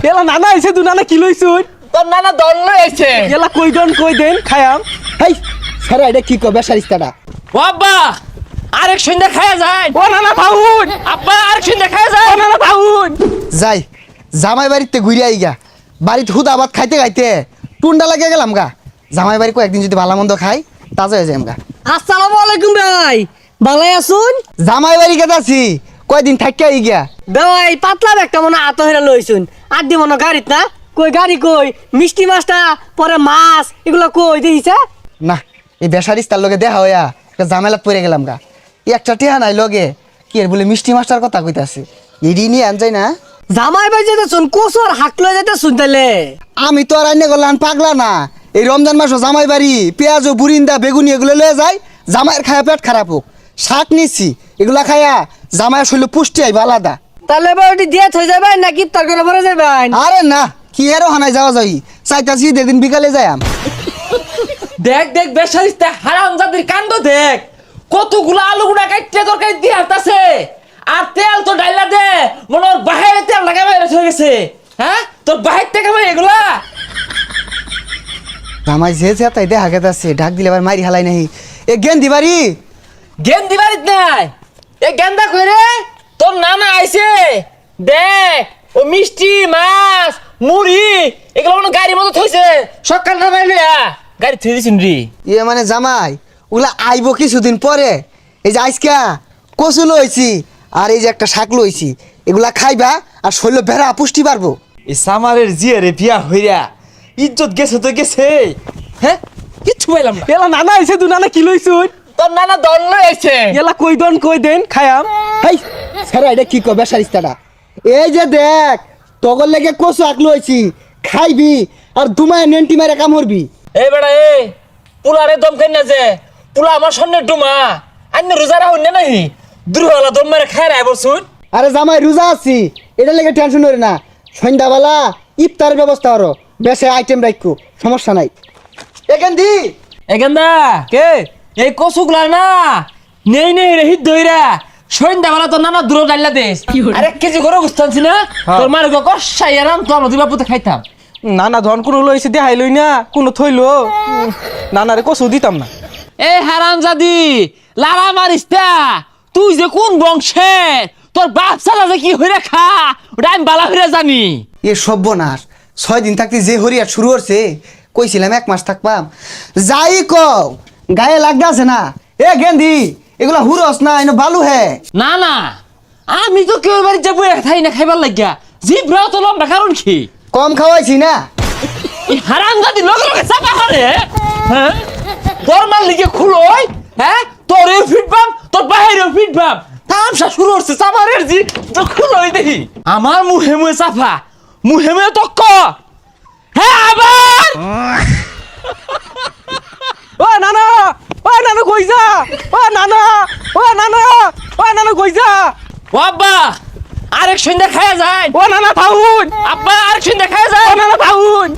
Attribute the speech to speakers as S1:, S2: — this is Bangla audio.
S1: এলা নানা আইছে দু নানা কি লইছুন
S2: তোর নানা দল লই আইছে
S1: এলা কই দেন খায়াম
S3: হেই সারা এটা কি কবে সারিস্তাটা
S2: ও আব্বা আরেক সন্ধ্যা খায়া যায়
S1: ও নানা পাউন
S2: আব্বা আরেক সন্ধ্যা খায়া যায়
S1: ও নানা পাউন
S3: যাই জামাই বাড়িতে ঘুরে আই গা বাড়িতে হুদাবাদ খাইতে খাইতে টুন্ডা লাগে গেলাম গা জামাই বাড়ি কয়েকদিন যদি ভালো মন্দ খাই তাজা হয়ে যাই গা।
S4: আসসালামু আলাইকুম ভাই ভালো আছুন
S3: জামাই বাড়ি গেছে আছি কয়দিন থাকিয়া আই গিয়া
S4: ভাই পাতলা একটা মনে আত হইরা লইছুন আর দি মনে গাড়িত না কই গাড়ি কই মিষ্টি মাছটা পরে মাছ এগুলো কই দেখিছে
S3: না এই বেসারিস্তার লগে দেখা হইয়া একটা ঝামেলা পড়ে গেলাম গা একটা টিহা নাই লগে কি এর বলে মিষ্টি মাছটার কথা কইতাছে এডি নিয়ে আন যাই না
S4: জামাই ভাই যেতে শুন কোসর হাক লই যেতে শুন তাইলে
S3: আমি তো আর আইনে গেলাম পাগলা না এই রমজান মাসও জামাই বাড়ি পেঁয়াজ বুরিন্দা বেগুনি এগুলো লয়ে যায় জামাইয়ের খায়া পেট খারাপ হোক শাক নিচ্ছি এগুলা খায়া জামাইয়ের শরীরে পুষ্টি আইবা আলাদা
S4: তাহলে এবার ওটি দিয়ে থই যাবেন নাকি তার করে পরে যাবেন
S3: আরে না কি এরও হানায় যাওয়া যাই চাইতাছি দিন বিকালে যাইম
S2: দেখ দেখ বেসারিস্তা হারামজাদির কাণ্ড দেখ কতগুলো আলু গুড়া কাটতে তরকারি দিয়ে হাঁটতাছে আর তেল তো ডাইলা দে মনে ওর বাহিরে তেল লাগাই বাইরে হয়ে গেছে হ্যাঁ তোর বাহির থেকে ভাই এগুলা
S3: জামাই যে তাই দেখা গেছে ঢাক দিলে আবার মারি হালাই নাহি এ গেন্দি বাড়ি
S2: গেন্দি বাড়িত নাই এ গেন্দা কইরে তোর নানা আইছে দেখ ও মিষ্টি মাছ মুড়ি এগুলো মনে গাড়ির মতো থইছে সকাল না বাইলে গাড়ি থই দিছিন রে
S3: ইয়ে মানে জামাই ওগুলা আইব কিছুদিন পরে এই যে আইসকা কচু লইছি আর এই যে একটা শাক লইছি এগুলা খাইবা আর শৈল ভেড়া পুষ্টি পারবো
S2: এই সামারের জিয়ারে বিয়া হইরা ইজ্জত গেছে তো গেছে হ্যাঁ কিচ্ছু পাইলাম না
S1: এলা নানা আইছে দু নানা কি লইছুন
S2: তোর নানা দল লই আইছে
S1: এলা কই দেন খায়াম
S3: হেই সারা এটা কি কবে সারিস্তাটা এই যে দেখ তগর লেগে কচু আক লইছি খাইবি আর দুমায় নেন্টি মেরে কামড়বি
S2: এই বেড়া এ পুলারে দম খাই না যে পুলা আমার সামনে ডুমা আন্য রোজারা হইনা নাহি দুর্হলা দম মেরে খায় রায় বলছুন
S3: আরে জামাই রোজা আছি এটা লেগে টেনশন করি না সন্ধ্যাবেলা ইফতারের ব্যবস্থা করো বেশি আইটেম রাখো সমস্যা নাই এখান দি
S2: এখানদা
S1: কে
S2: এই কচুগুলা না নেই নেই রে হিত দইরা সন্ধ্যাবেলা তো নানা দূর ডাইলা দেশ আর 1 কেজি করে গুস্তানছি না তোর মার গো কষাই আরাম তো আমরা দুই পুতে খাইতাম
S1: নানা ধন কোনো লইছে দেখাই লই না কোনো থইলো নানারে কসু দিতাম না
S2: এ হারামজাদি লারা মারিস্তা তুই যে কোন বংশের তোর বাপ সালা যে কি হইরা খা ওটা আমি বালা হইরা জানি
S3: এ সর্বনাশ 6 দিন থাকতে যে হরিয়া শুরু করছে কইছিলাম 1 মাস থাকবাম যাই কও গায়ে লাগতে আছে না এ গেন্দি এগুলা হুরস না এনে বালু হে
S2: না না আমি তো কেউ বাড়ি যাবো খাই না খাইবার লাগিয়া জিব্রাও তো লম্বা কারণ কি
S3: কম খাওয়াইছি না
S2: এই হারামজাদি লগে লগে চাপা করে হ্যাঁ দরমার লিগে খুলোই হ্যাঁ তোর এই ফিটবাম তোর বাইরেও ফিটবাম তামসা শুরু হচ্ছে চাপারের জি তো খুলোই দেখি আমার মুহে মুহে চাপা মুহে মুহে তক্ক হ্যাঁ আবার
S1: ও নানা কই যা ও নানা কই যা
S2: ও আব্বা আরেক সন্ধ্যা খায়া যায়
S1: ও নানা পাউন
S2: আব্বা আরেক সন্ধ্যা খায়া যায়
S1: ও নানা পাউন